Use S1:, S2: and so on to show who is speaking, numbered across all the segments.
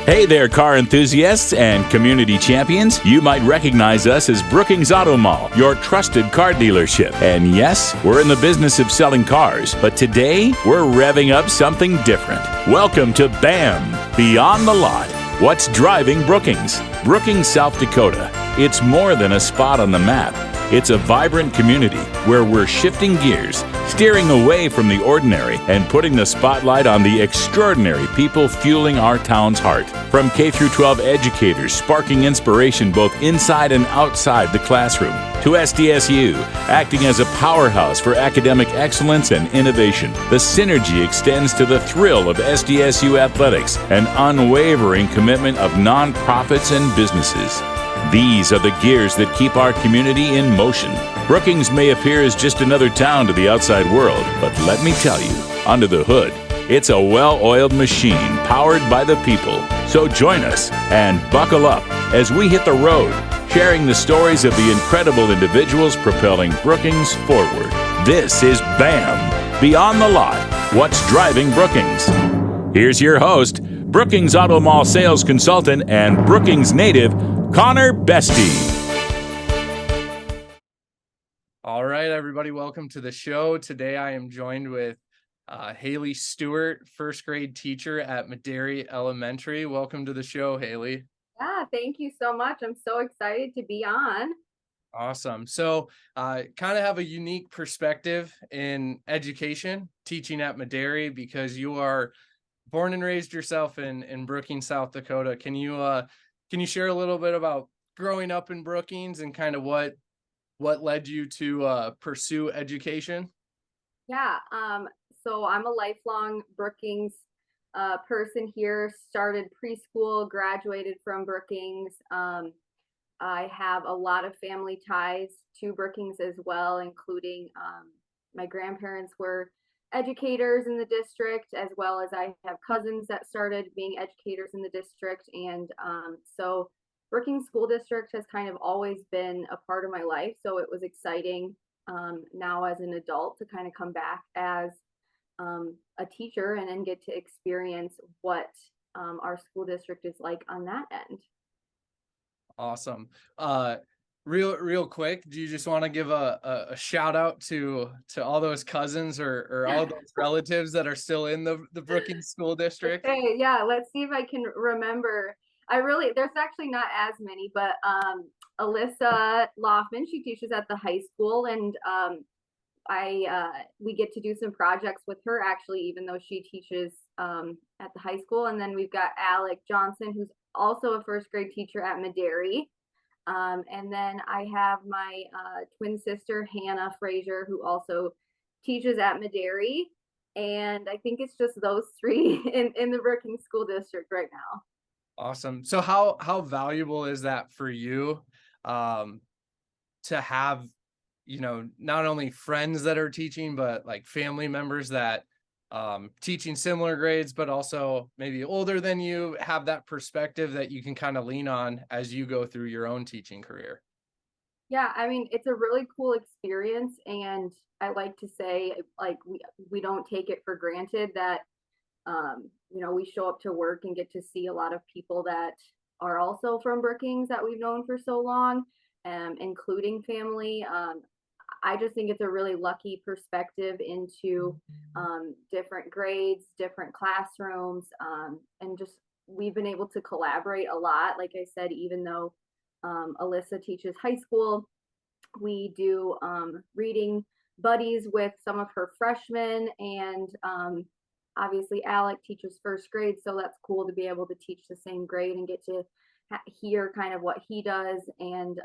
S1: Hey there, car enthusiasts and community champions. You might recognize us as Brookings Auto Mall, your trusted car dealership. And yes, we're in the business of selling cars, but today we're revving up something different. Welcome to BAM, Beyond the Lot. What's driving Brookings? Brookings, South Dakota. It's more than a spot on the map. It's a vibrant community where we're shifting gears, steering away from the ordinary and putting the spotlight on the extraordinary people fueling our town's heart. From K-12 educators sparking inspiration both inside and outside the classroom, to SDSU acting as a powerhouse for academic excellence and innovation, the synergy extends to the thrill of SDSU Athletics, an unwavering commitment of nonprofits and businesses. These are the gears that keep our community in motion. Brookings may appear as just another town to the outside world, but let me tell you, under the hood, it's a well-oiled machine powered by the people. So join us and buckle up as we hit the road, sharing the stories of the incredible individuals propelling Brookings forward. This is BAM, Beyond the Lot, What's Driving Brookings. Here's your host, Brookings Auto Mall sales consultant and Brookings native, Konner Bestie.
S2: All right, everybody, welcome to the show. Today I am joined with Hailey Stuart, first grade teacher at Medary Elementary. Welcome to the show, Hailey.
S3: Yeah, thank you so much. I'm so excited to be on.
S2: Awesome. So kind of have a unique perspective in education, teaching at Medary, because you are born and raised yourself in Brookings, South Dakota. Can you share a little bit about growing up in Brookings and kind of what led you to pursue education?
S3: Yeah, so I'm a lifelong Brookings person here, started preschool, graduated from Brookings. I have a lot of family ties to Brookings as well, including my grandparents were educators in the district, as well as I have cousins that started being educators in the district. And so Brookings School District has kind of always been a part of my life. So it was exciting now as an adult to kind of come back as a teacher and then get to experience what our school district is like on that end.
S2: Awesome. Real quick, do you just want to give a shout out to all those cousins or all those relatives that are still in the Brookings School District?
S3: Okay, yeah, let's see if I can remember. There's actually not as many, but Alyssa Loffman, she teaches at the high school, and we get to do some projects with her actually, even though she teaches at the high school. And then we've got Alec Johnson, who's also a first grade teacher at Medary. And then I have my twin sister, Hannah Frazier, who also teaches at Medary. And I think it's just those three in the Brookings School District right now.
S2: Awesome. So how valuable is that for you to have, not only friends that are teaching, but like family members that teaching similar grades, but also maybe older than you, have that perspective that you can kind of lean on as you go through your own teaching career?
S3: Yeah, I mean, it's a really cool experience, and I like to say, like, we don't take it for granted that we show up to work and get to see a lot of people that are also from Brookings that we've known for so long, including family. I just think it's a really lucky perspective into different grades, different classrooms, and just we've been able to collaborate a lot. Like I said, even though Alyssa teaches high school, we do reading buddies with some of her freshmen, and obviously Alec teaches first grade, so that's cool to be able to teach the same grade and get to hear kind of what he does. And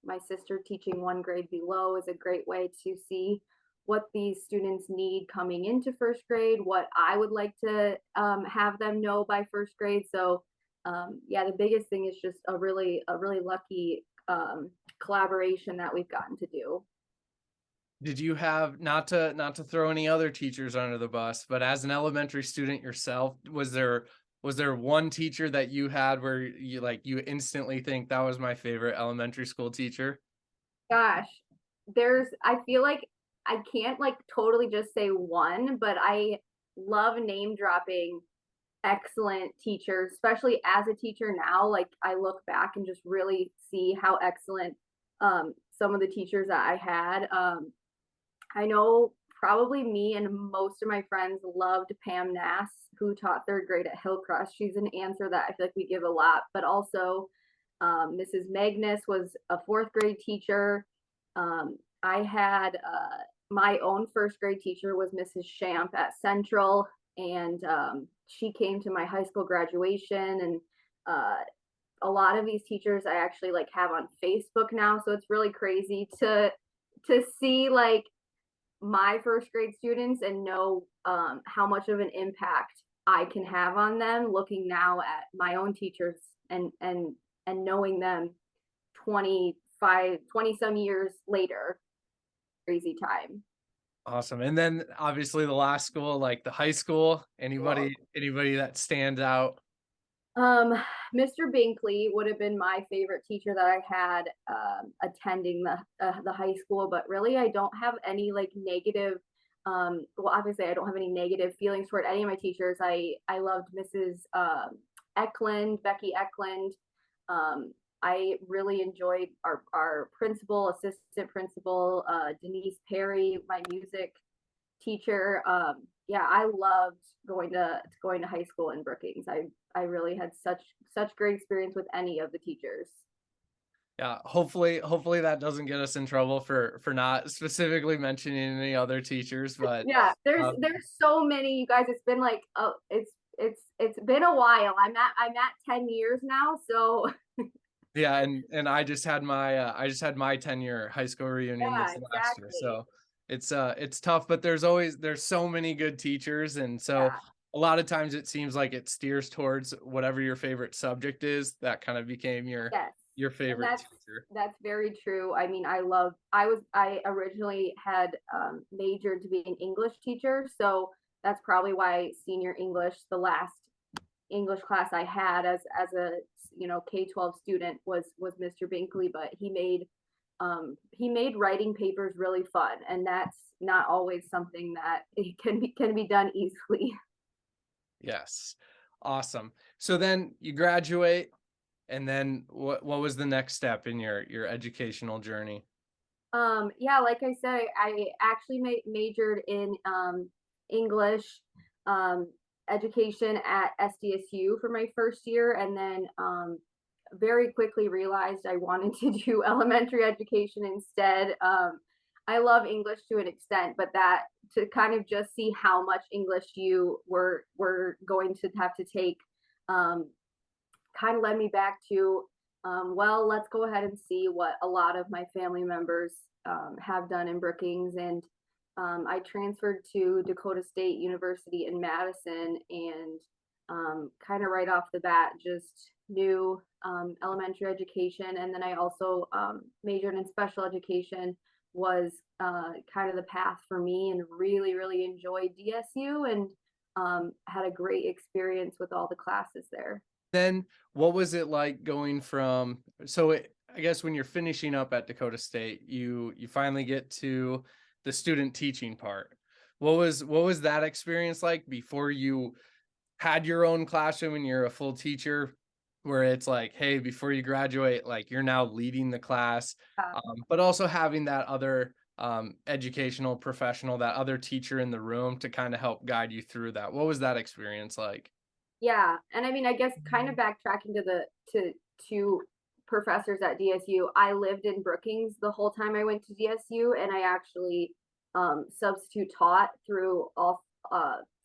S3: my sister teaching one grade below is a great way to see what these students need coming into first grade, what I would like to have them know by first grade. So yeah, the biggest thing is just a really lucky collaboration that we've gotten to do.
S2: Did you have, not to throw any other teachers under the bus, but as an elementary student yourself, was there one teacher that you had where you instantly think that was my favorite elementary school teacher?
S3: Gosh, I feel like I can't like totally just say one, but I love name dropping excellent teachers, especially as a teacher now. Like I look back and just really see how excellent some of the teachers that I had. I know probably me and most of my friends loved Pam Nass, who taught third grade at Hillcrest. She's an answer that I feel like we give a lot, but also Mrs. Magnus was a fourth grade teacher. I had my own first grade teacher was Mrs. Shamp at Central, and she came to my high school graduation. And a lot of these teachers I actually like have on Facebook now, so it's really crazy to see like my first grade students and know how much of an impact I can have on them, looking now at my own teachers and knowing them 20 some years later. Crazy time.
S2: Awesome. And then obviously the last school, like the high school, anybody that stands out?
S3: Mr. Binkley would have been my favorite teacher that I had attending the high school, but really I don't have any like negative well, obviously I don't have any negative feelings toward any of my teachers. I loved Mrs. Becky Eklund. I really enjoyed our principal, assistant principal, Denise Perry, my music teacher. Yeah, I loved going to high school in Brookings. I really had such great experience with any of the teachers.
S2: Yeah, hopefully that doesn't get us in trouble for not specifically mentioning any other teachers, but
S3: yeah, there's so many, you guys. It's been like it's been a while. I'm at 10 years now, so
S2: yeah, and I just had my 10-year high school reunion
S3: yeah,
S2: this last year,
S3: exactly.
S2: so it's tough, but there's so many good teachers, and so
S3: Yeah.
S2: a lot of times it seems like it steers towards whatever your favorite subject is. That kind of became your
S3: Yes. And
S2: favorite teacher.
S3: that's very true. I mean, I originally had majored to be an English teacher, so that's probably why senior English, the last English class I had as a K-12 student was Mr. Binkley, but he made writing papers really fun, and that's not always something that it can be done easily.
S2: Yes. Awesome. So then you graduate, and then what was the next step in your educational journey?
S3: Yeah, like I said, I actually majored in English education at SDSU for my first year, and then very quickly realized I wanted to do elementary education instead. I love English to an extent, but that to kind of just see how much English you were going to have to take kind of led me back to well, let's go ahead and see what a lot of my family members have done in Brookings. And I transferred to Dakota State University in Madison, and kind of right off the bat just knew elementary education. And then I also majored in special education, was kind of the path for me, and really enjoyed DSU, and had a great experience with all the classes there.
S2: Then what was it like going from, I guess when you're finishing up at Dakota State, you finally get to the student teaching part. What was that experience like before you had your own classroom and you're a full teacher, where it's like, hey, before you graduate, like you're now leading the class, but also having that other educational professional, that other teacher in the room to kind of help guide you through that. What was that experience like?
S3: Yeah, and I mean, I guess kind of backtracking to professors at DSU. I lived in Brookings the whole time I went to DSU, and I actually substitute taught through all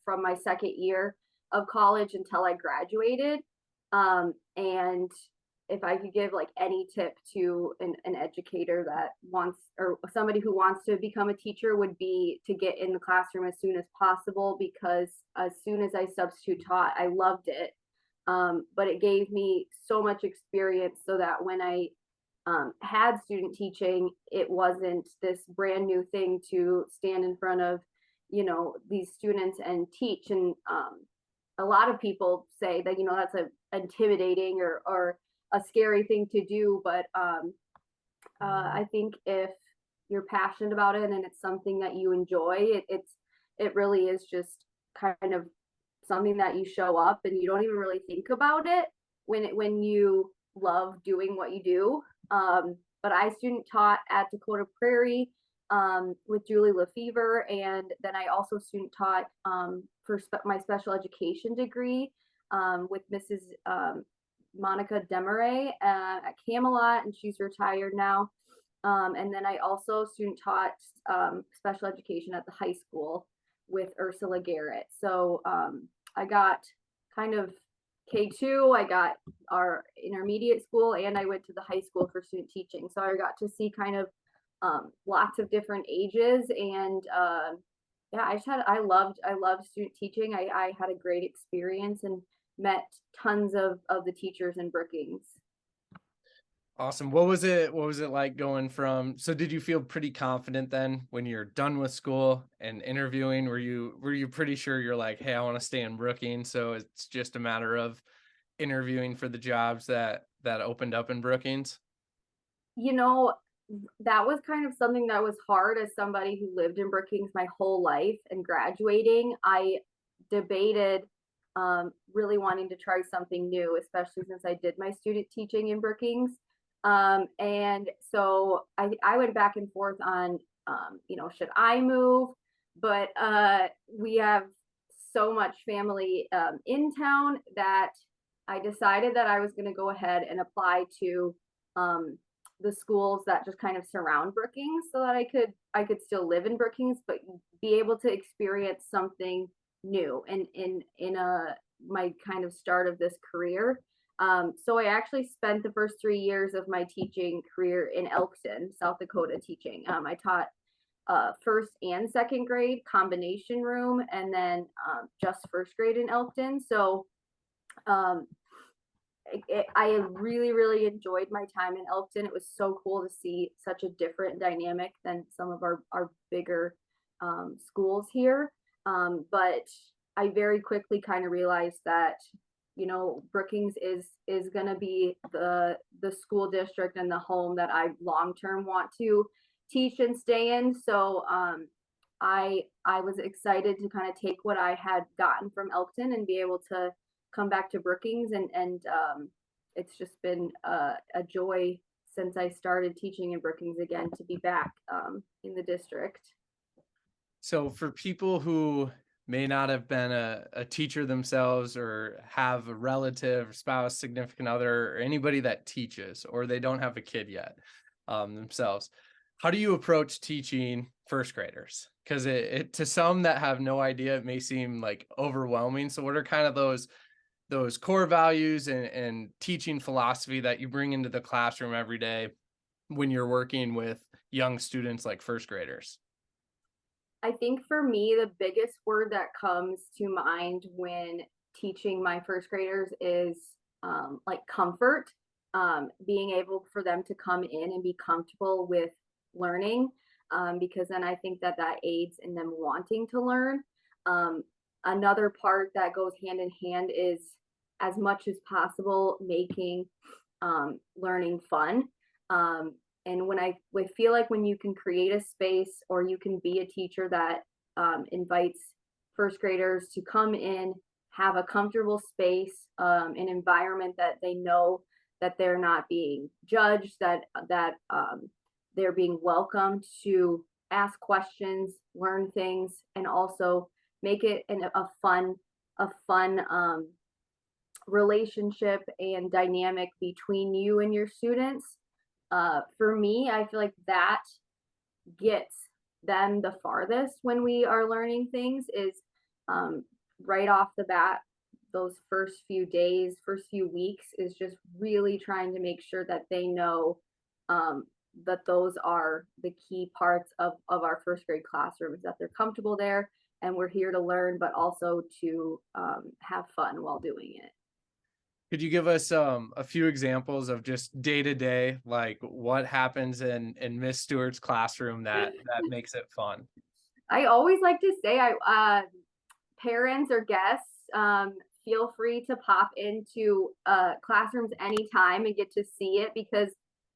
S3: from my second year of college until I graduated. And if I could give like any tip to an educator that wants, or somebody who wants to become a teacher, would be to get in the classroom as soon as possible, because as soon as I substitute taught, I loved it. But it gave me so much experience so that when I had student teaching, it wasn't this brand new thing to stand in front of, these students and teach. And a lot of people say that, that's a intimidating or a scary thing to do, but I think if you're passionate about it and it's something that you enjoy, it really is just kind of something that you show up and you don't even really think about it when you love doing what you do. But I student taught at Dakota Prairie with Julie Lefevre, and then I also student taught for my special education degree with Mrs. Monica Demaray at Camelot, and she's retired now. And then I also student taught special education at the high school with Ursula Garrett. So I got kind of K2, I got our intermediate school, and I went to the high school for student teaching. So I got to see kind of lots of different ages, and yeah, I loved student teaching. I had a great experience and met tons of the teachers in Brookings.
S2: Awesome. What was it like going from, so did you feel pretty confident then when you're done with school and interviewing? Were you pretty sure you're like, hey, I want to stay in Brookings, so it's just a matter of interviewing for the jobs that opened up in Brookings?
S3: You know, that was kind of something that was hard as somebody who lived in Brookings my whole life, and graduating, I debated really wanting to try something new, especially since I did my student teaching in Brookings. And so I went back and forth on, should I move? But we have so much family in town that I decided that I was going to go ahead and apply to the schools that just kind of surround Brookings, so that I could still live in Brookings, but be able to experience something new and in my kind of start of this career. So I actually spent the first 3 years of my teaching career in Elkton, South Dakota, teaching. I taught first and second grade combination room, and then just first grade in Elkton. So I really, really enjoyed my time in Elkton. It was so cool to see such a different dynamic than some of our bigger schools here. But I very quickly kind of realized that, Brookings is going to be the school district and the home that I long-term want to teach and stay in. So I was excited to kind of take what I had gotten from Elkton and be able to come back to Brookings, and it's just been a joy since I started teaching in Brookings again to be back in the district.
S2: So for people who may not have been a teacher themselves, or have a relative, spouse, significant other, or anybody that teaches, or they don't have a kid yet themselves, how do you approach teaching first graders? Because it to some that have no idea, it may seem like overwhelming. So what are kind of those core values and teaching philosophy that you bring into the classroom every day when you're working with young students like first graders?
S3: I think for me, the biggest word that comes to mind when teaching my first graders is like comfort, being able for them to come in and be comfortable with learning, because then I think that aids in them wanting to learn. Another part that goes hand in hand is, as much as possible, making learning fun. And when I feel like when you can create a space, or you can be a teacher that invites first graders to come in, have a comfortable space, an environment that they know that they're not being judged, that they're being welcomed to ask questions, learn things, and also make it a fun relationship and dynamic between you and your students. For me, I feel like that gets them the farthest when we are learning things, is right off the bat, those first few days, first few weeks, is just really trying to make sure that they know that those are the key parts of our first grade classrooms, that they're comfortable there, and we're here to learn, but also to have fun while doing it.
S2: Could you give us a few examples of just day to day, like what happens in Miss Stewart's classroom that makes it fun?
S3: I always like to say, parents or guests, feel free to pop into classrooms anytime and get to see it, because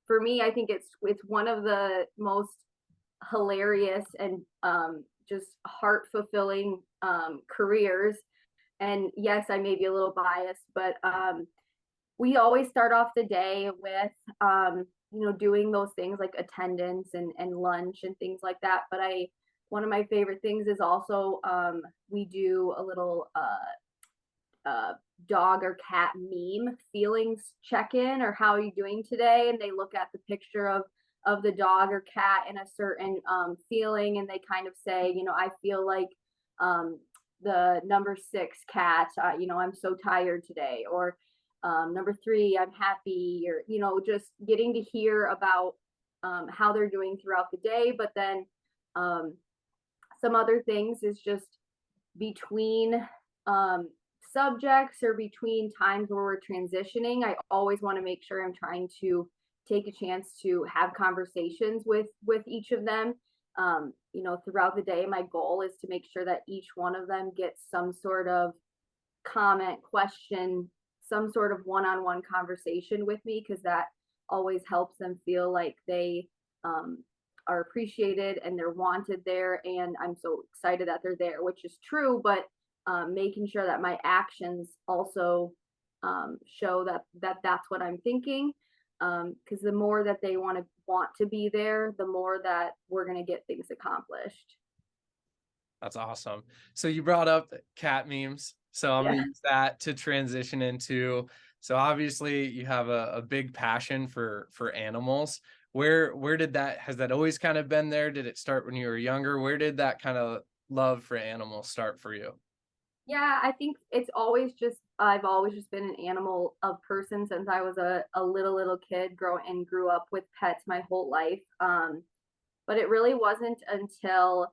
S3: for me, I think it's one of the most hilarious and just heart fulfilling careers And yes, I may be a little biased, but we always start off the day with doing those things like attendance and lunch and things like that. But one of my favorite things is also we do a little dog or cat meme feelings check-in, or how are you doing today, and they look at the picture of the dog or cat in a certain feeling, and they kind of say, I feel like the number 6 cat, I'm so tired today, or number 3, I'm happy, or just getting to hear about how they're doing throughout the day. But then some other things is just between subjects or between times where we're transitioning, I always want to make sure I'm trying to take a chance to have conversations with each of them. Throughout the day, my goal is to make sure that each one of them gets some sort of comment, question, some sort of one-on-one conversation with me, because that always helps them feel like they are appreciated and they're wanted there. And I'm so excited that they're there, which is true, but making sure that my actions also show that that's what I'm thinking. Because the more that they want to be there, the more that we're going to get things accomplished.
S2: That's awesome. So you brought up cat memes. So I'm going to use that to transition into, so obviously you have a big passion for animals. Where did has that always kind of been there? Did it start when you were younger? Where did that kind of love for animals start for you?
S3: Yeah, I think I've always just been an animal of person since I was a little kid, grew up with pets my whole life. But it really wasn't until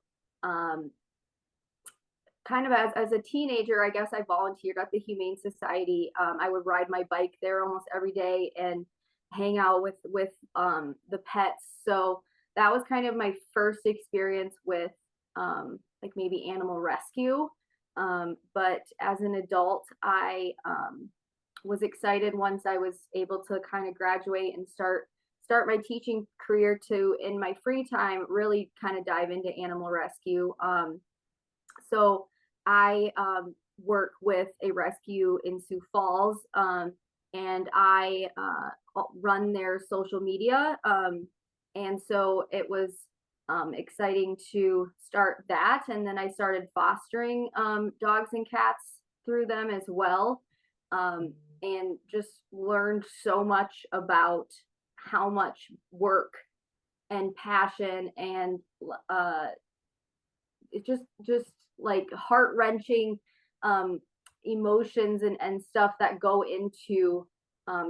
S3: kind of as a teenager, I guess I volunteered at the Humane Society. I would ride my bike there almost every day and hang out with the pets. So that was kind of my first experience with like maybe animal rescue. But as an adult, I was excited once I was able to kind of graduate and start my teaching career to, in my free time, really kind of dive into animal rescue. So I work with a rescue in Sioux Falls, and I run their social media. And so it was exciting to start that. And then I started fostering dogs and cats through them as well, and just learned so much about how much work and passion and it just like heart-wrenching emotions and stuff that go into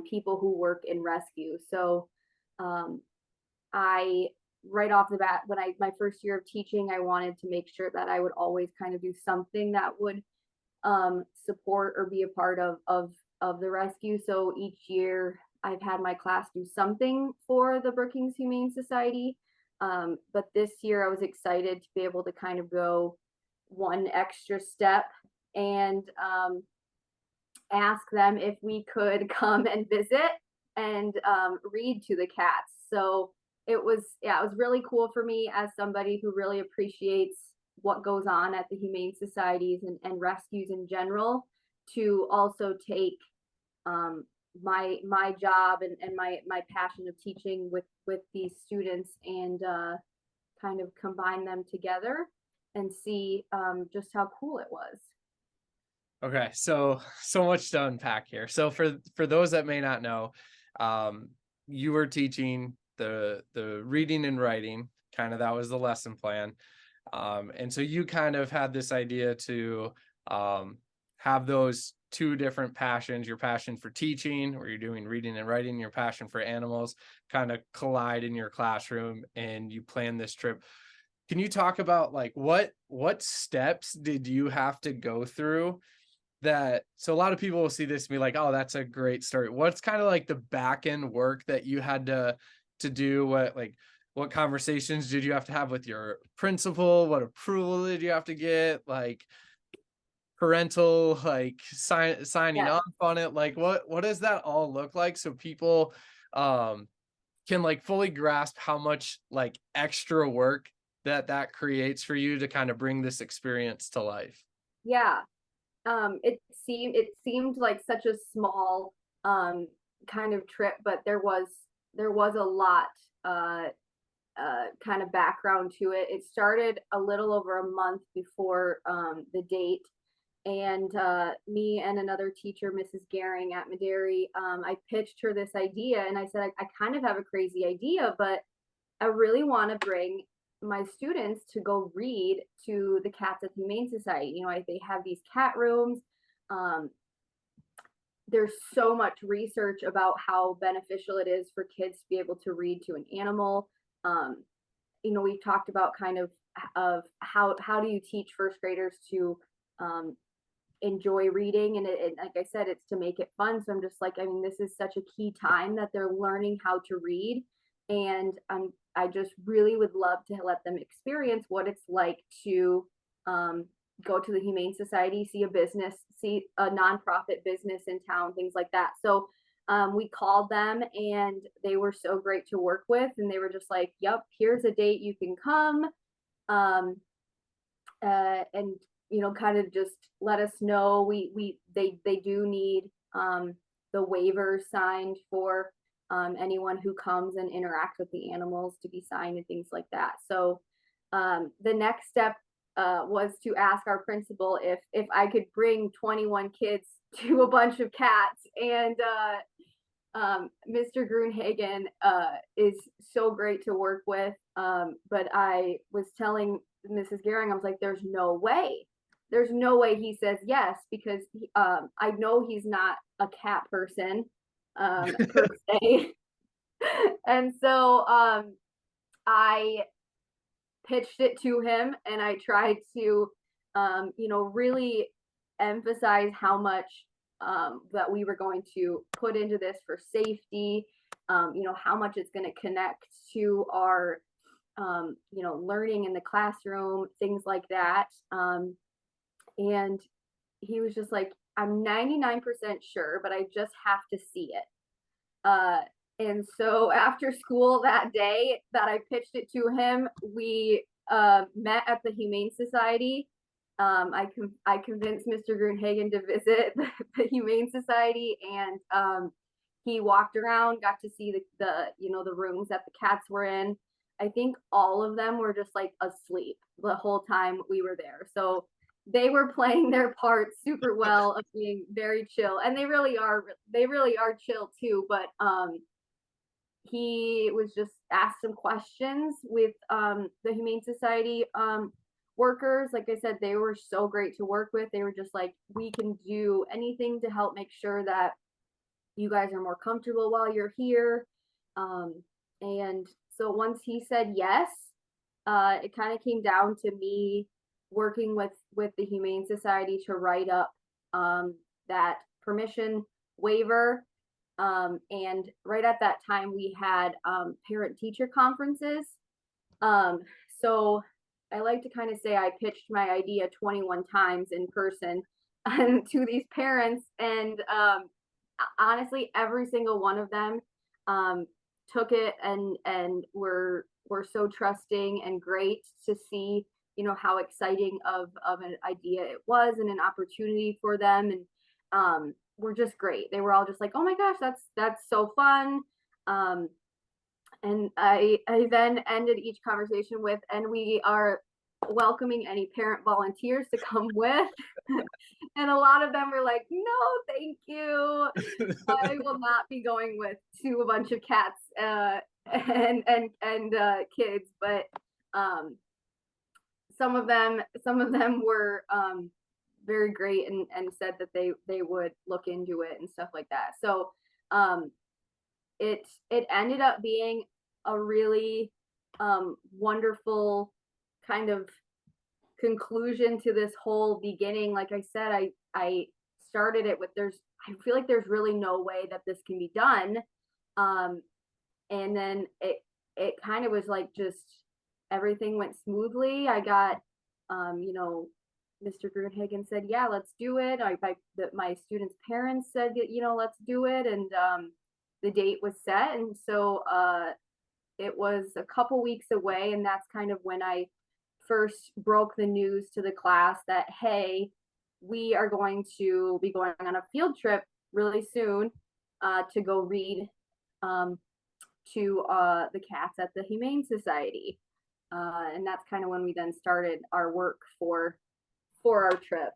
S3: people who work in rescue. So I right off the bat, when my first year of teaching, I wanted to make sure that I would always kind of do something that would support or be a part of the rescue. So each year I've had my class do something for the Brookings Humane Society. But this year I was excited to be able to kind of go one extra step and ask them if we could come and visit and read to the cats. So it was really cool for me as somebody who really appreciates what goes on at the Humane Societies and rescues in general, to also take my job and my passion of teaching with these students and kind of combine them together and see just how cool it was.
S2: Okay, so much to unpack here. So for those that may not know, you were teaching the reading and writing, kind of that was the lesson plan. And so you kind of had this idea to have those two different passions, your passion for teaching, where you're doing reading and writing, your passion for animals, kind of collide in your classroom, and you plan this trip. Can you talk about like what steps did you have to go through? That so a lot of people will see this and be like, oh, that's a great story. What's kind of like the back end work that you had to do? What conversations did you have to have with your principal? What approval did you have to get? Like parental, like signing off on it? Like what does that all look like, so people can like fully grasp how much like extra work that creates for you to kind of bring this experience to life?
S3: Yeah. it seemed like such a small kind of trip, but there was a lot kind of background to it. It started a little over a month before the date, and me and another teacher, Mrs. Gehring at Medary, I pitched her this idea, and I said, I kind of have a crazy idea, but I really want to bring my students to go read to the cats at the Humane Society. They have these cat rooms. Um, there's so much research about how beneficial it is for kids to be able to read to an animal. Um, we've talked about kind of how do you teach first graders to enjoy reading, and like I said, it's to make it fun. So I'm just like, this is such a key time that they're learning how to read, and I just really would love to let them experience what it's like to go to the Humane Society, see a nonprofit business in town, things like that. So we called them, and they were so great to work with, and they were just like, yep, here's a date you can come. And kind of just let us know. They do need the waivers signed for anyone who comes and interacts with the animals to be signed and things like that. So the next step was to ask our principal if I could bring 21 kids to a bunch of cats, and Mr. Gruenhagen is so great to work with, but I was telling Mrs. Gehring, I was like, there's no way he says yes, because I know he's not a cat person per se. And so I pitched it to him, and I tried to really emphasize how much that we were going to put into this for safety, how much it's going to connect to our learning in the classroom, things like that. And he was just like, I'm 99% sure, but I just have to see it. And so after school that day that I pitched it to him, we met at the Humane Society. I convinced Mr. Gruenhagen to visit the Humane Society, and he walked around, got to see the rooms that the cats were in. I think all of them were just like asleep the whole time we were there. So they were playing their part super well of being very chill, and they really are chill too. But he was just asked some questions with the Humane Society workers. Like I said, they were so great to work with. They were just like, we can do anything to help make sure that you guys are more comfortable while you're here. And so once he said yes, it kind of came down to me working with the Humane Society to write up that permission waiver. And right at that time, we had parent-teacher conferences. So I like to kind of say I pitched my idea 21 times in person to these parents, and honestly, every single one of them took it and were so trusting and great to see how exciting of an idea it was, and an opportunity for them, and were just great. They were all just like, oh my gosh, that's so fun. And I then ended each conversation with, and we are welcoming any parent volunteers to come with. And a lot of them were like, no, thank you. I will not be going with to a bunch of cats and kids. But some of them were very great, and said that they would look into it and stuff like that. So it ended up being a really wonderful kind of conclusion to this whole beginning. Like I said, I started it with, I feel like there's really no way that this can be done. And then it kind of was like, just everything went smoothly. I got, Mr. Gruenhagen said, yeah, let's do it. My students' parents said, let's do it. And the date was set. And so it was a couple weeks away. And that's kind of when I first broke the news to the class that, hey, we are going to be going on a field trip really soon to go read to the cats at the Humane Society. And that's kind of when we then started our work for our trip.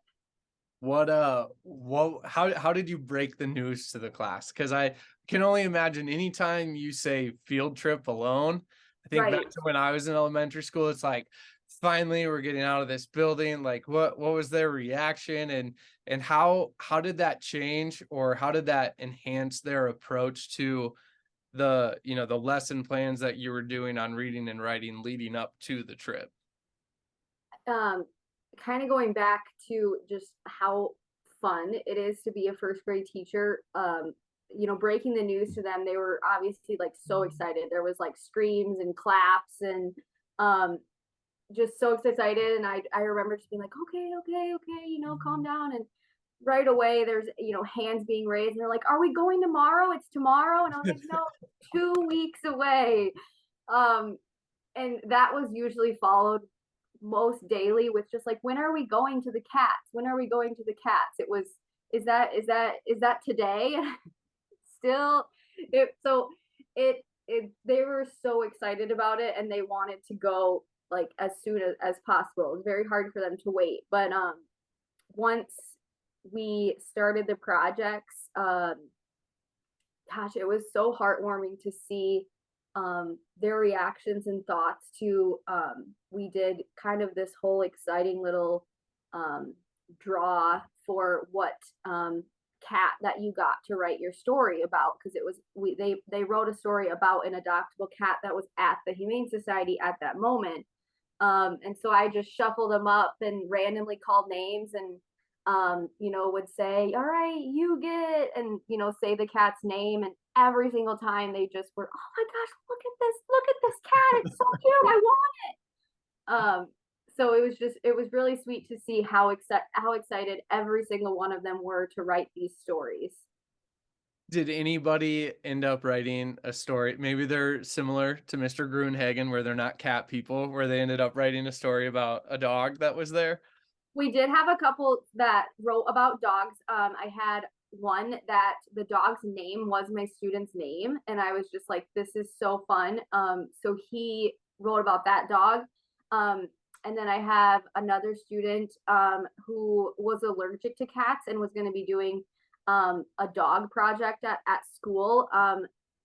S2: How did you break the news to the class? Because I can only imagine anytime you say field trip alone, I think back
S3: Right.
S2: to when I was in elementary school, it's like, finally we're getting out of this building. Like what was their reaction, and how did that change, or how did that enhance their approach to the, you know, the lesson plans that you were doing on reading and writing leading up to the trip?
S3: Kind of going back to just how fun it is to be a first grade teacher. Breaking the news to them, they were obviously like so excited. There was like screams and claps and just so excited. And I remember just being like, okay, calm down. And right away there's hands being raised, and they're like, are we going tomorrow? It's tomorrow. And I was like, no, 2 weeks away. And that was usually followed most daily with just like, when are we going to the cats? When are we going to the cats? It was, is that today? Still, they were so excited about it, and they wanted to go like as soon as possible. It was very hard for them to wait. But once we started the projects, it was so heartwarming to see their reactions and thoughts to, we did kind of this whole exciting little draw for what cat that you got to write your story about, because it was they wrote a story about an adoptable cat that was at the Humane Society at that moment. And so I just shuffled them up and randomly called names, and would say, all right, you get, and say the cat's name. And every single time they just were, oh my gosh, look at this cat, it's so cute, I want it. So it was really sweet to see how excited every single one of them were to write these stories.
S2: Did anybody end up writing a story? Maybe they're similar to Mr. Gruenhagen, where they're not cat people, where they ended up writing a story about a dog that was there.
S3: We did have a couple that wrote about dogs. I had one that the dog's name was my student's name, and I was just like, this is so fun. So he wrote about that dog. And then I have another student who was allergic to cats and was going to be doing a dog project at school.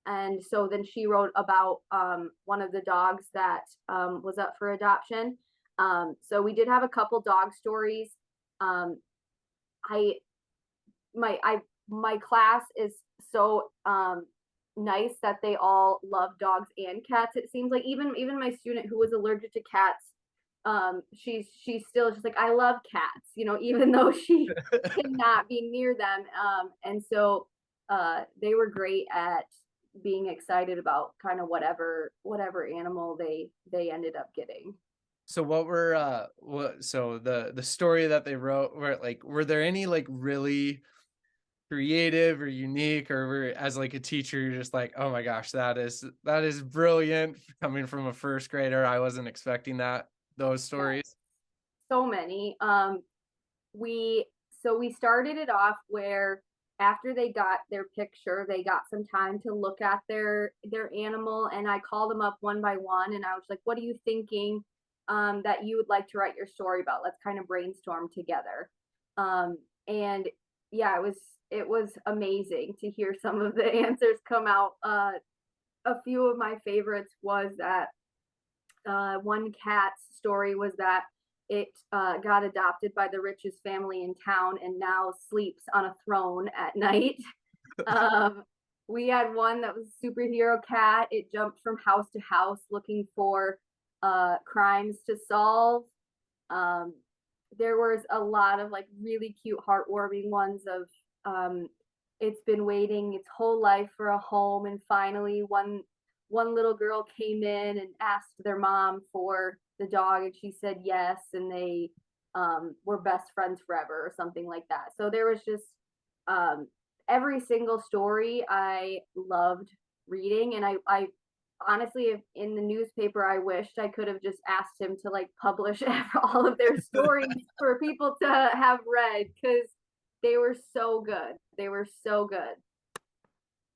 S3: And so then she wrote about one of the dogs that was up for adoption. So we did have a couple dog stories. My class is so nice that they all love dogs and cats. It seems like even my student who was allergic to cats, she's still just like, I love cats, even though she cannot be near them. And so they were great at being excited about kind of whatever animal they ended up getting.
S2: So so the story that they wrote, were there any like really creative or unique, or as like a teacher you're just like, oh my gosh, that is brilliant, coming from a first grader? I wasn't expecting those stories.
S3: So many. We started it off where after they got their picture, they got some time to look at their animal, and I called them up one by one, and I was like, what are you thinking that you would like to write your story about? Let's kind of brainstorm together. And yeah, it was amazing to hear some of the answers come out. A few of my favorites was that one cat's story was that it got adopted by the richest family in town and now sleeps on a throne at night. We had one that was a superhero cat. It jumped from house to house looking for crimes to solve. There was a lot of like really cute, heartwarming ones of it's been waiting its whole life for a home, and finally one little girl came in and asked their mom for the dog, and she said yes, and they were best friends forever or something like that. So there was just every single story I loved reading, and I honestly, if in the newspaper, I wished I could have just asked him to like publish all of their stories for people to have read, because they were so good. They were so good.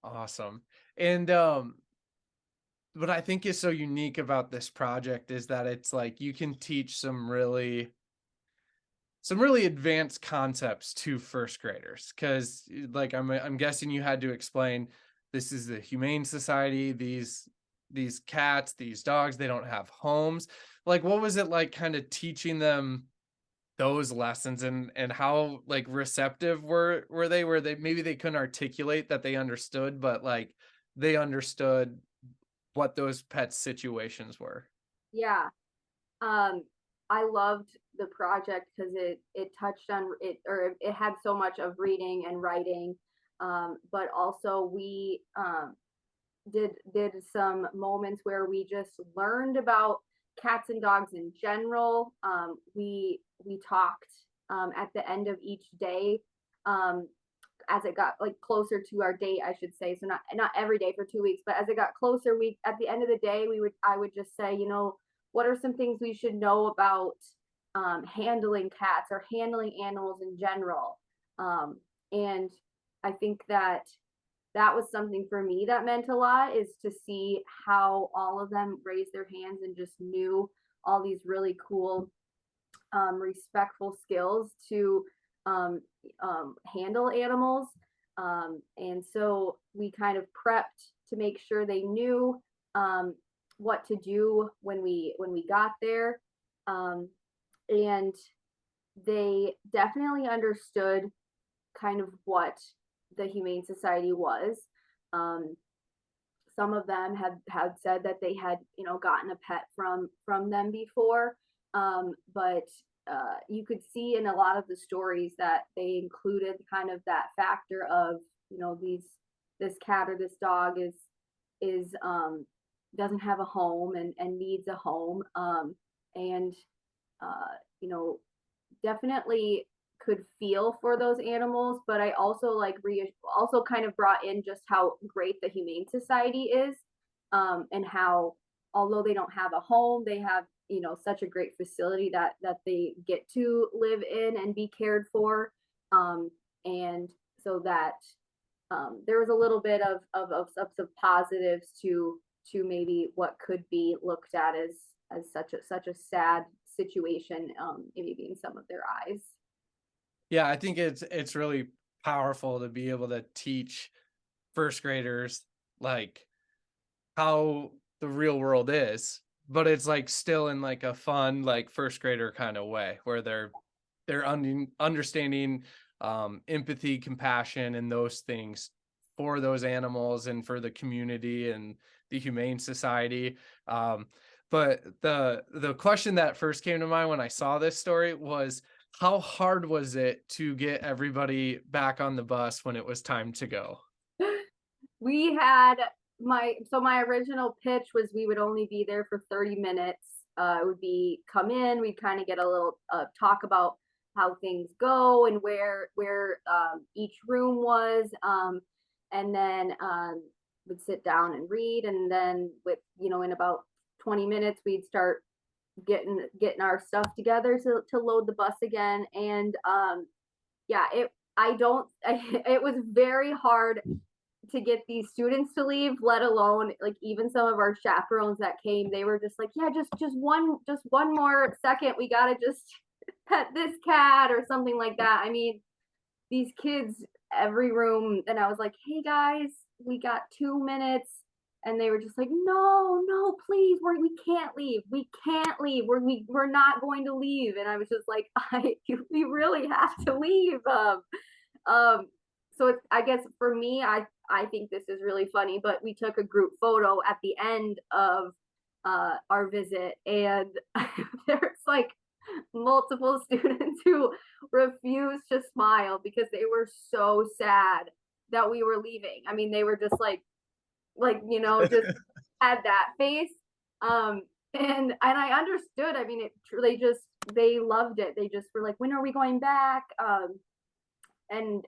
S2: Awesome. And what I think is so unique about this project is that it's like you can teach some really advanced concepts to first graders, because like I'm guessing you had to explain, this is the Humane Society, these cats, these dogs, they don't have homes. Like, what was it like kind of teaching them those lessons, and how like receptive were they? Were they, maybe they couldn't articulate that they understood, but like they understood what those pet situations were?
S3: Yeah. Um, I loved the project because it touched on it, or it had so much of reading and writing. But also we did some moments where we just learned about cats and dogs in general. We talked at the end of each day, as it got like closer to our date, I should say. So not every day for 2 weeks, but as it got closer, we at the end of the day, I would just say, what are some things we should know about handling cats or handling animals in general. And I think that was something for me that meant a lot, is to see how all of them raised their hands and just knew all these really cool, respectful skills to handle animals. And so we kind of prepped to make sure they knew what to do when we got there. And they definitely understood kind of what the Humane Society was. Some of them had said that they had, gotten a pet from them before. But you could see in a lot of the stories that they included kind of that factor of, this cat or this dog is doesn't have a home and needs a home. And definitely could feel for those animals, but I also also kind of brought in just how great the Humane Society is, and how, although they don't have a home, they have, such a great facility that they get to live in and be cared for. And so that there was a little bit of positives to maybe what could be looked at as such a sad situation, maybe in some of their eyes.
S2: Yeah, I think it's really powerful to be able to teach first graders like how the real world is, but it's like still in like a fun, like first grader kind of way, where they're understanding empathy, compassion, and those things for those animals and for the community and the Humane Society. But the question that first came to mind when I saw this story was, how hard was it to get everybody back on the bus when it was time to go?
S3: We had my original pitch was we would only be there for 30 minutes. It would be come in, we'd kind of get a little talk about how things go and where each room was, and then would sit down and read, and then with in about 20 minutes we'd start getting our stuff together to load the bus again. And yeah, it was very hard to get these students to leave, let alone like even some of our chaperones that came. They were just like, yeah, just one more second, we gotta just pet this cat or something like that. I mean, these kids, every room, and I was like, hey guys, we got 2 minutes. And they were just like, no, please, we can't leave. We can't leave. We're not going to leave. And I was just like, we really have to leave. So I guess for me, I think this is really funny, but we took a group photo at the end of our visit, and there's like multiple students who refused to smile because they were so sad that we were leaving. I mean, they were just like just had that face. And I understood. I mean, they loved it. They just were like, when are we going back? And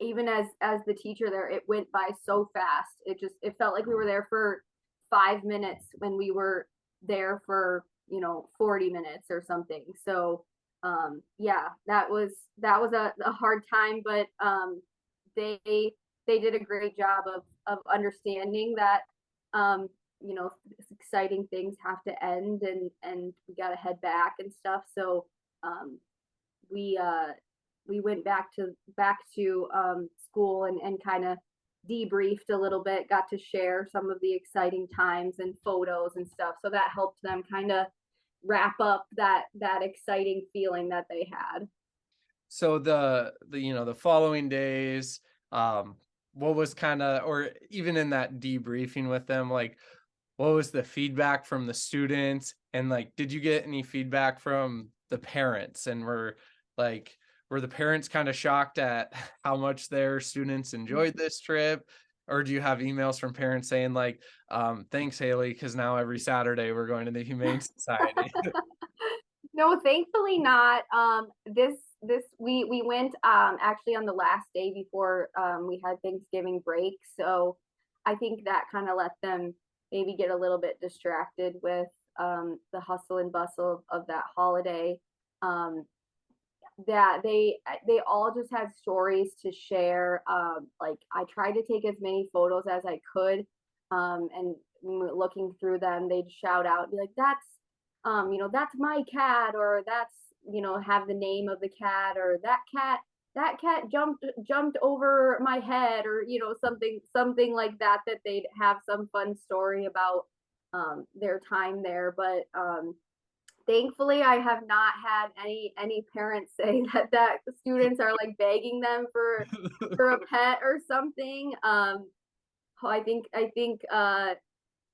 S3: even as the teacher there, it went by so fast. It felt like we were there for 5 minutes when we were there for 40 minutes or something. So yeah, that was a hard time, but they they did a great job of understanding that exciting things have to end, and we got to head back and stuff. So um we we went back to school and kind of debriefed a little bit, got to share some of the exciting times and photos and stuff. So that helped them kind of wrap up that exciting feeling that they had.
S2: So the following days, what was kind of, or even in that debriefing with them, like what was the feedback from the students? And like, did you get any feedback from the parents? And were the parents kind of shocked at how much their students enjoyed this trip? Or do you have emails from parents saying like, thanks, Hailey, because now every Saturday we're going to the Humane Society?
S3: No, thankfully not. This we went actually on the last day before we had Thanksgiving break. So I think that kind of let them maybe get a little bit distracted with the hustle and bustle of that holiday. That they all just had stories to share. Like I tried to take as many photos as I could, and looking through them, they'd shout out, be like, that's my cat, or that's, have the name of the cat, or that cat jumped over my head, or something like that they'd have some fun story about their time there. But thankfully I have not had any parents say that students are like begging them for a pet or something. I think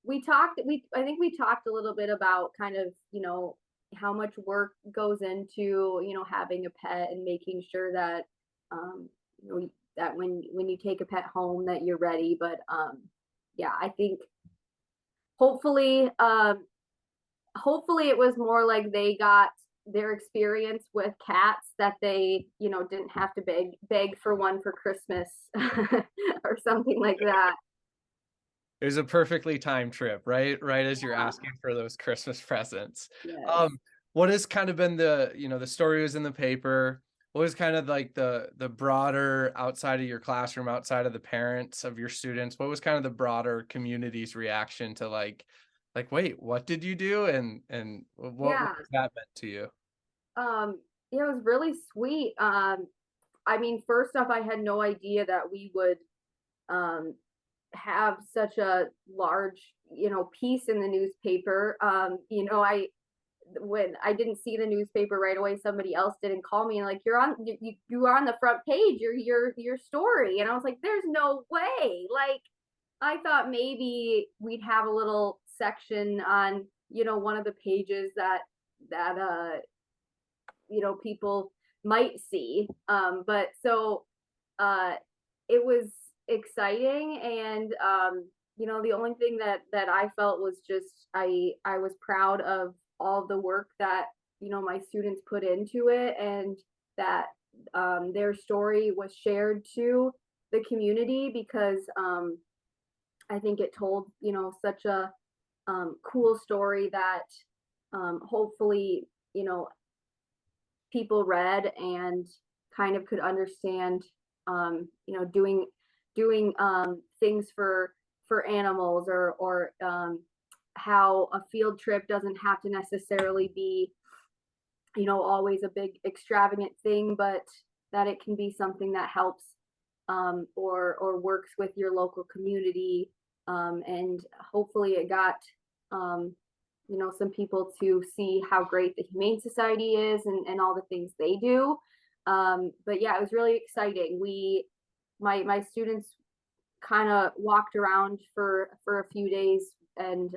S3: we talked a little bit about kind of, how much work goes into, having a pet, and making sure that, that when you take a pet home that you're ready. But yeah, I think hopefully, hopefully it was more like they got their experience with cats, that they, didn't have to beg for one for Christmas or something like that.
S2: It was a perfectly timed trip, right? Right as you're asking for those Christmas presents.
S3: Yes.
S2: What has kind of been the story was in the paper. What was kind of like the broader, outside of your classroom, outside of the parents of your students, what was kind of the broader community's reaction to like, wait, what did you do? And what
S3: Yeah.
S2: that meant to you?
S3: It was really sweet. I mean, first off, I had no idea that we would um have such a large, piece in the newspaper. When I didn't see the newspaper right away, somebody else did and called me and like, you are on the front page, your story. And I was like, there's no way. Like, I thought maybe we'd have a little section on, one of the pages that people might see. But so it was exciting, and the only thing that I felt was just I was proud of all the work that my students put into it, and that their story was shared to the community, because I think it told such a cool story that hopefully people read and kind of could understand doing things for animals, or how a field trip doesn't have to necessarily be always a big extravagant thing, but that it can be something that helps or works with your local community. And hopefully it got some people to see how great the Humane Society is, and all the things they do. But yeah, it was really exciting. My students kind of walked around for a few days, and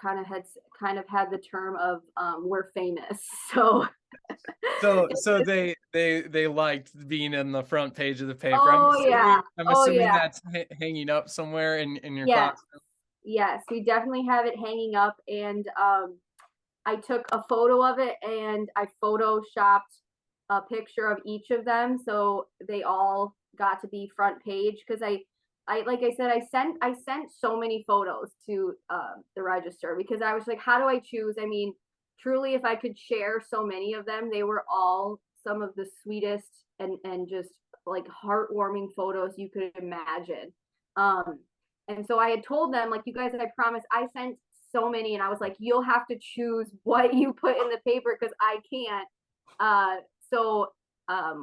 S3: kind of had the term of we're famous.
S2: So they liked being in the front page of the paper.
S3: Oh yeah.
S2: I'm
S3: Oh
S2: assuming
S3: yeah.
S2: that's hanging up somewhere in your
S3: Yes.
S2: classroom.
S3: Yes, we definitely have it hanging up, and I took a photo of it, and I photoshopped a picture of each of them, so they all got to be front page, because like I said, I sent so many photos to the register because I was like, how do I choose? I mean, truly, if I could share so many of them, they were all some of the sweetest and just like heartwarming photos you could imagine. Um, and so I had told them, like, you guys, I promise, I sent so many, and I was like, you'll have to choose what you put in the paper because I can't. So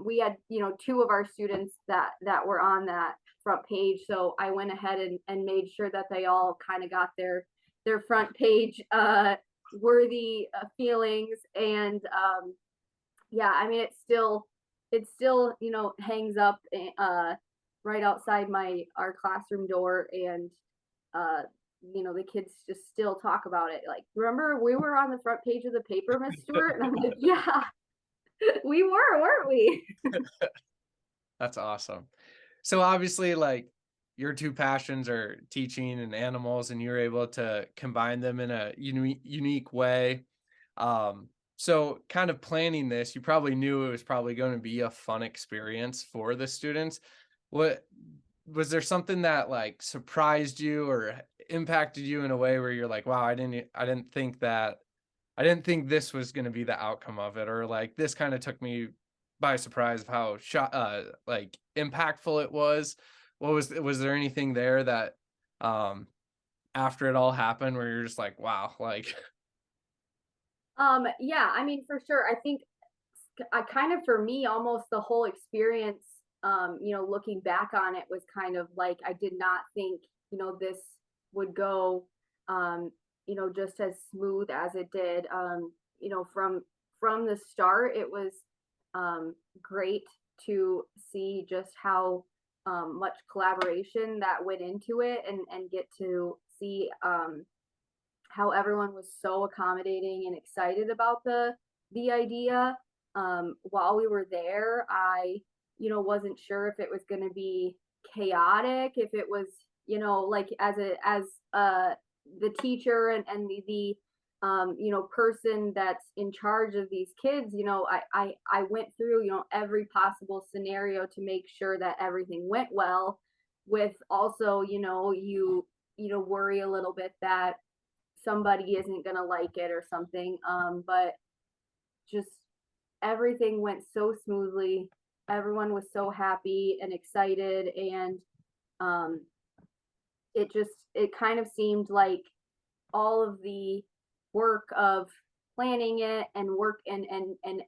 S3: we had, you know, two of our students that were on that front page. So I went ahead and made sure that they all kind of got their front page worthy feelings. And yeah, I mean, it still, you know, hangs up right outside our classroom door. And you know, the kids just still talk about it. Like, remember we were on the front page of the paper, Miss Stewart? And I'm like, yeah, we were, weren't we?
S2: That's awesome. So obviously, like, your two passions are teaching and animals, and you're able to combine them in a unique way. So kind of planning this, you probably knew it was probably going to be a fun experience for the students. What was there something that like surprised you or impacted you in a way where you're like, wow, I didn't think this was going to be the outcome of it, or like this kind of took me by surprise of how like impactful it was. Was there anything there that after it all happened where you're just like, wow, like
S3: Yeah, I mean, for sure. I think I kind of, for me, almost the whole experience, you know, looking back on it was kind of like, I did not think, you know, this would go, you know, just as smooth as it did. You know, from the start, it was, great to see just how, much collaboration that went into it, and get to see, how everyone was so accommodating and excited about the idea. While we were there, I, you know, wasn't sure if it was going to be chaotic, if it was, you know, like as the teacher and the you know, person that's in charge of these kids. You know, I went through, you know, every possible scenario to make sure that everything went well. With also, you know, you know, worry a little bit that somebody isn't gonna like it or something. But just everything went so smoothly. Everyone was so happy and excited, and um, it kind of seemed like all of the work of planning it and work and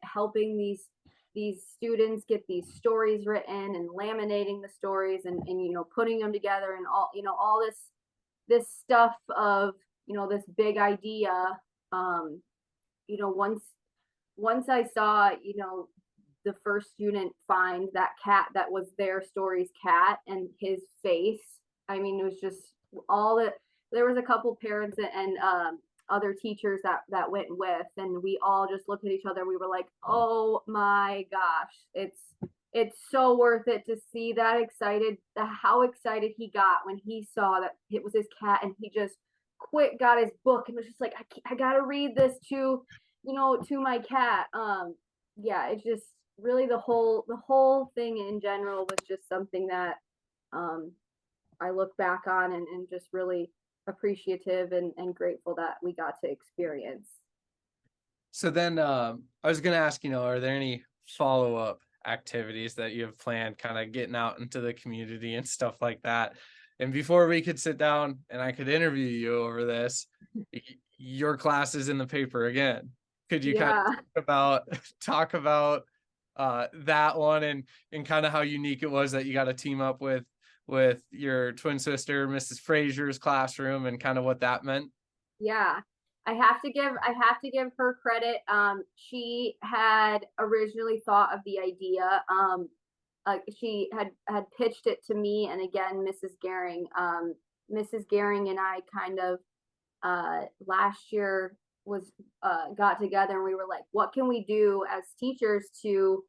S3: helping these students get these stories written and laminating the stories and you know, putting them together, and all, you know, all this stuff of, you know, this big idea. You know, once I saw, you know, the first student find that cat that was their story's cat and his face, I mean, it was just all that. There was a couple parents and other teachers that went with, and we all just looked at each other. We were like, oh my gosh, it's so worth it to see that excited, how excited he got when he saw that it was his cat, and he just got his book and was just like, I gotta read this to, you know, to my cat. Yeah, it's just really the whole thing in general was just something that I look back on and just really appreciative and grateful that we got to experience.
S2: so then I was gonna ask, you know, are there any follow-up activities that you have planned, kind of getting out into the community and stuff like that? And before we could sit down and I could interview you over this, your class is in the paper again. Could you kind of talk about that one and kind of how unique it was that you got to team up with your twin sister, Mrs. Frazier's classroom, and kind of what that meant?
S3: Yeah. I have to give her credit. She had originally thought of the idea. She had pitched it to me, and again, Mrs. Gehring and I kind of last year was got together, and we were like, what can we do as teachers to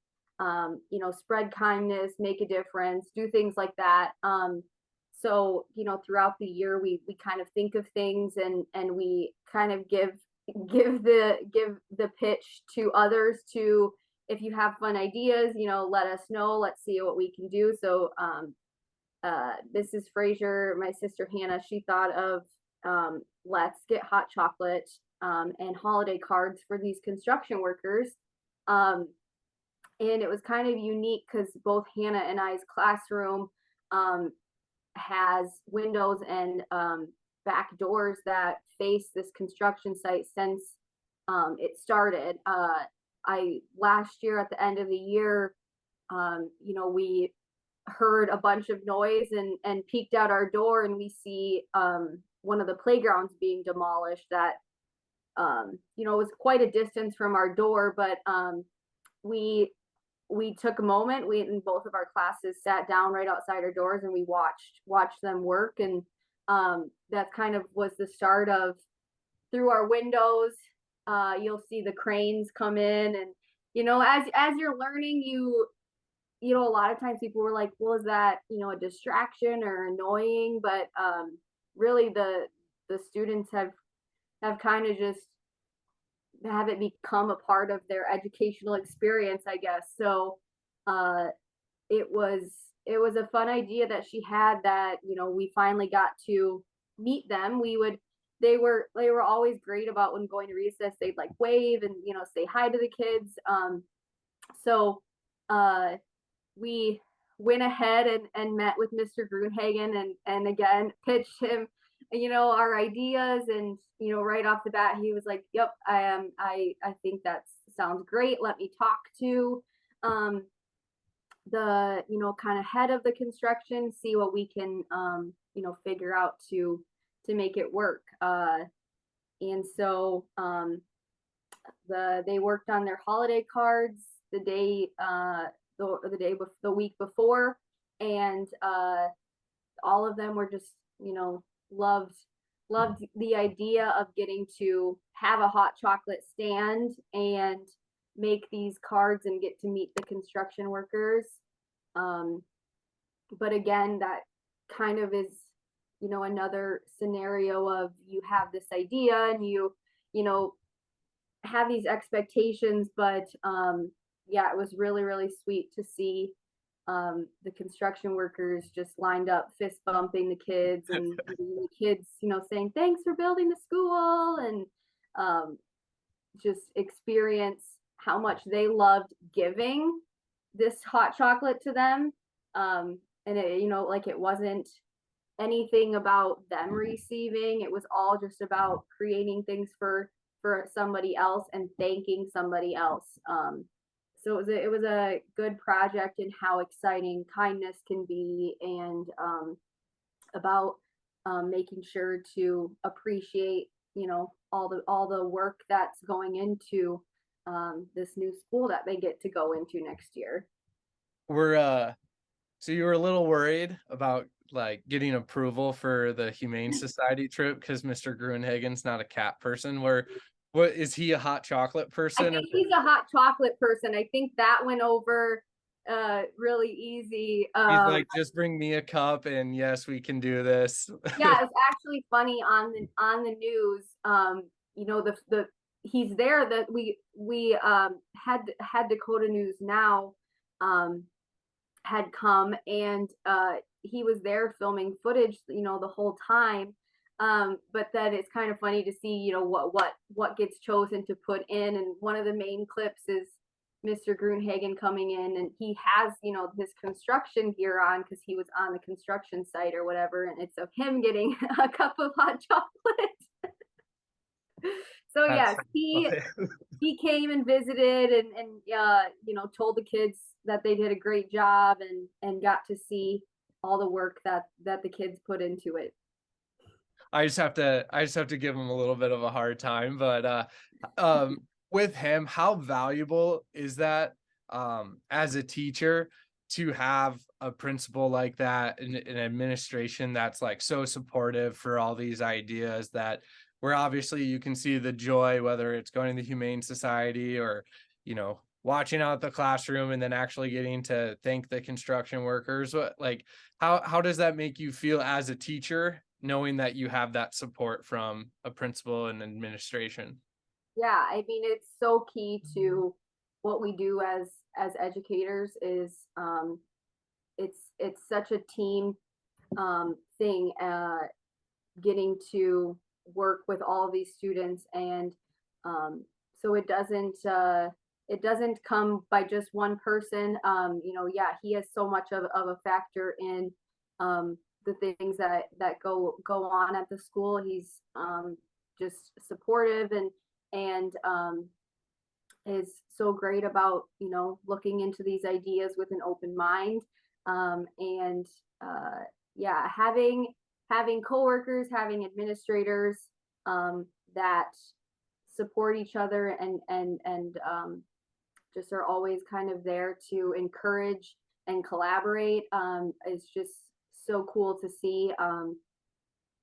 S3: you know, spread kindness, make a difference, do things like that. So, you know, throughout the year, we kind of think of things, and we kind of give the pitch to others to, if you have fun ideas, you know, let us know, let's see what we can do. So Mrs. Frazier, my sister Hannah, she thought of let's get hot chocolate and holiday cards for these construction workers. And it was kind of unique because both Hannah and I's classroom has windows and back doors that face this construction site since it started. Last year at the end of the year, we heard a bunch of noise and peeked out our door, and we see one of the playgrounds being demolished that was quite a distance from our door, but we took a moment. We in both of our classes sat down right outside our doors and we watched them work, and that kind of was the start of, through our windows, you'll see the cranes come in, and as you're learning, a lot of times people were like, well, is that a distraction or annoying? But really the students have kind of just have it become a part of their educational experience, I guess. So it was a fun idea that she had, that we finally got to meet them. They were always great about, when going to recess, they'd like wave and say hi to the kids. So we went ahead and met with Mr. Grunhagen and again pitched him our ideas, and right off the bat he was like, yep, I think that sounds great. Let me talk to the kind of head of the construction, see what we can figure out to make it work. And so they worked on their holiday cards the week before, and all of them were just loved the idea of getting to have a hot chocolate stand and make these cards and get to meet the construction workers. But again, that kind of is another scenario of, you have this idea and you have these expectations, but it was really, really sweet to see the construction workers just lined up, fist bumping the kids, and the kids saying thanks for building the school, and just experience how much they loved giving this hot chocolate to them. And it, like, it wasn't anything about them receiving. It was all just about creating things for somebody else and thanking somebody else. So it was a good project, and how exciting kindness can be, and about making sure to appreciate all the work that's going into this new school that they get to go into next year.
S2: So you were a little worried about like getting approval for the Humane Society trip because Mr. Grunhagen's not a cat person. What is he, a hot chocolate person?
S3: I think he's a hot chocolate person. I think that went over really easy.
S2: He's like, just bring me a cup and yes, we can do this.
S3: Yeah, it's actually funny on the news. He's there, that we had Dakota News Now had come, and he was there filming footage the whole time. But then it's kind of funny to see what gets chosen to put in, and one of the main clips is Mr. Grunhagen coming in, and he has his construction gear on because he was on the construction site or whatever, and it's of him getting a cup of hot chocolate. So yes, he came and visited, and told the kids that they did a great job, and got to see all the work that the kids put into it.
S2: I just have to give him a little bit of a hard time, but with him, how valuable is that as a teacher to have a principal like that, in an administration that's like so supportive for all these ideas, that where obviously you can see the joy, whether it's going to the Humane Society or watching out the classroom, and then actually getting to thank the construction workers. How does that make you feel as a teacher, knowing that you have that support from a principal and administration?
S3: Yeah, I mean, it's so key to what we do as educators. Is it's such a team thing, getting to work with all of these students. And so it doesn't come by just one person. Yeah, he has so much of a factor in the things that go on at the school. He's just supportive and is so great about looking into these ideas with an open mind. And yeah, having coworkers, having administrators that support each other and just are always kind of there to encourage and collaborate is just so cool to see.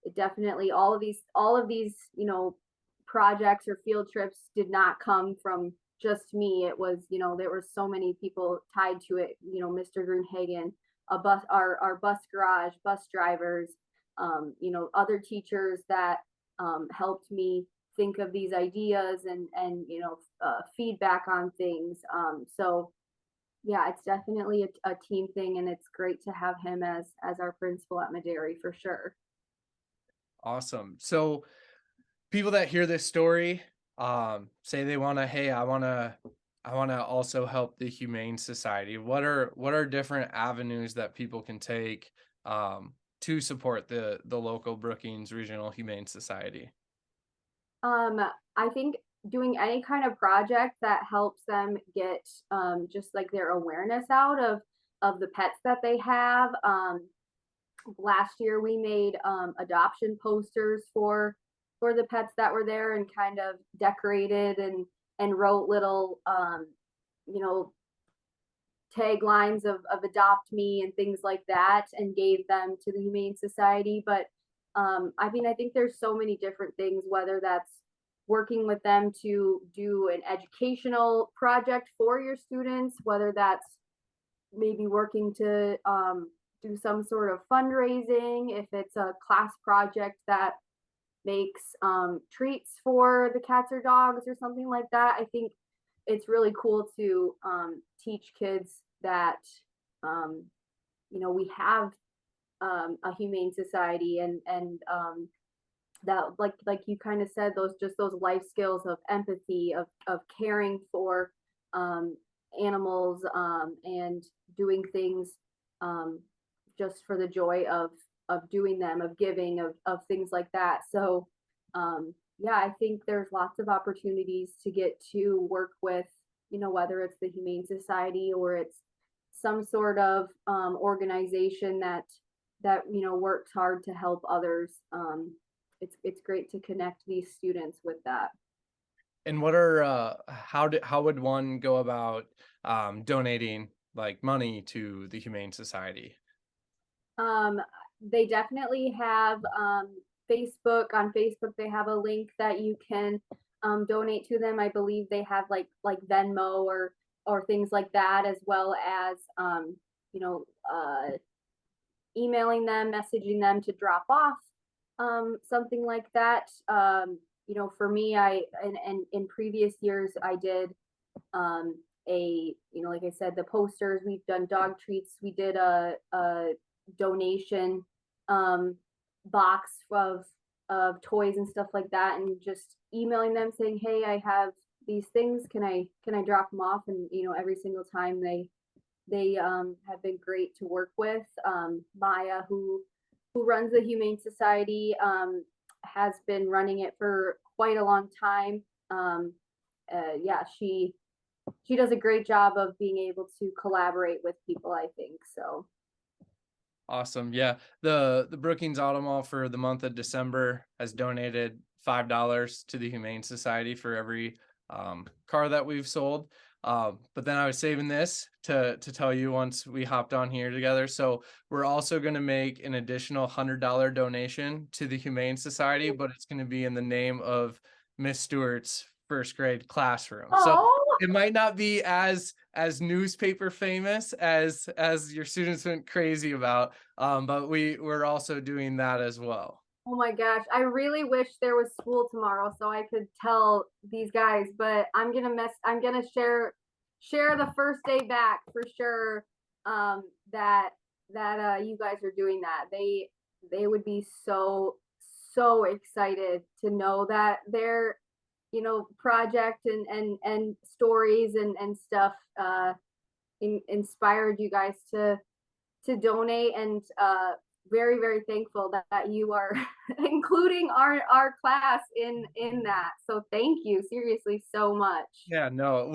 S3: It definitely, all of these projects or field trips did not come from just me. It was, there were so many people tied to it. Mr. Grunhagen, our bus garage, bus drivers, other teachers that helped me think of these ideas and feedback on things. So yeah, it's definitely a team thing, and it's great to have him as our principal at Medary for sure.
S2: Awesome. So people that hear this story, say they want to, hey, I want to also help the Humane Society. What are different avenues that people can take to support the local Brookings Regional Humane Society?
S3: I think doing any kind of project that helps them get just like their awareness out of the pets that they have. Last year we made adoption posters for the pets that were there, and kind of decorated and wrote little taglines of adopt me and things like that, and gave them to the Humane Society. But I think there's so many different things, whether that's working with them to do an educational project for your students, whether that's maybe working to do some sort of fundraising, if it's a class project that makes treats for the cats or dogs or something like that. I think it's really cool to teach kids that we have a humane society, and that like you kind of said, those life skills of empathy, of caring for animals, and doing things just for the joy of doing them, of giving, of things like that. So yeah, I think there's lots of opportunities to get to work with, whether it's the Humane Society or it's some sort of organization that works hard to help others. It's great to connect these students with that.
S2: And what are how would one go about donating like money to the Humane Society?
S3: They definitely have Facebook. On Facebook, they have a link that you can donate to them. I believe they have like Venmo or things like that, as well as emailing them, messaging them to drop off something like that. For me, and in previous years, I did like I said, the posters. We've done dog treats. We did a donation box of toys and stuff like that, and just emailing them saying, hey, I have these things, can I drop them off? And every single time they have been great to work with. Maya, who runs the Humane Society, has been running it for quite a long time. Yeah, she does a great job of being able to collaborate with people, I think. So
S2: Awesome. Yeah. The Brookings Auto Mall for the month of December has donated $5 to the Humane Society for every car that we've sold. But then I was saving this to tell you once we hopped on here together. So we're also going to make an additional $100 donation to the Humane Society, but it's going to be in the name of Miss Stewart's first grade classroom. So it might not be as newspaper famous as your students went crazy about, but we're also doing that as well.
S3: Oh my gosh, I really wish there was school tomorrow so I could tell these guys, but I'm gonna share the first day back for sure, that that you guys are doing that. They would be so excited to know that their project and stories and stuff inspired you guys to donate, and very thankful that you are including our class in that. So thank you seriously so much.
S2: Yeah, no,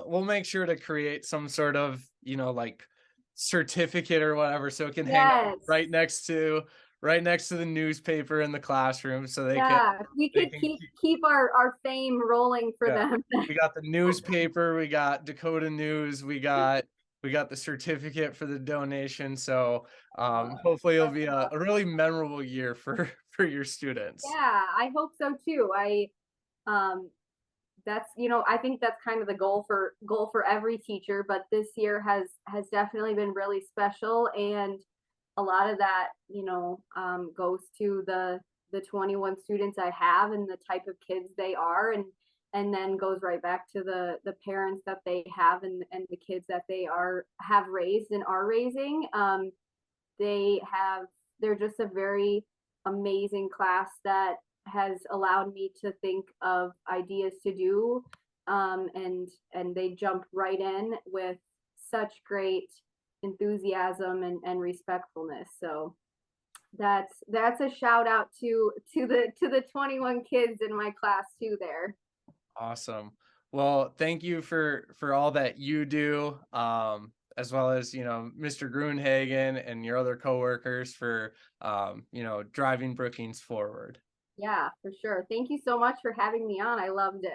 S2: we'll make sure to create some sort of, like certificate or whatever, so it can hang out
S3: Yes.
S2: right next to the newspaper in the classroom, so they
S3: Yeah, we
S2: they
S3: could
S2: can
S3: keep our fame rolling for
S2: yeah.
S3: them.
S2: We got the newspaper, we got Dakota News, we got the certificate for the donation. So hopefully it'll be a really memorable year for your students.
S3: Yeah, I hope so too. Um that's I think that's kind of the goal for every teacher, but this year has definitely been really special, and a lot of that goes to the 21 students I have and the type of kids they are, and then goes right back to the parents that they have, and the kids that they have raised and are raising. They're just a very amazing class that has allowed me to think of ideas to do, and they jump right in with such great enthusiasm and respectfulness. So that's a shout out to the 21 kids in my class too there.
S2: Awesome. Well, thank you for all that you do, as well as Mr. Grunhagen and your other coworkers for driving Brookings forward.
S3: Yeah, for sure. Thank you so much for having me on. I loved it.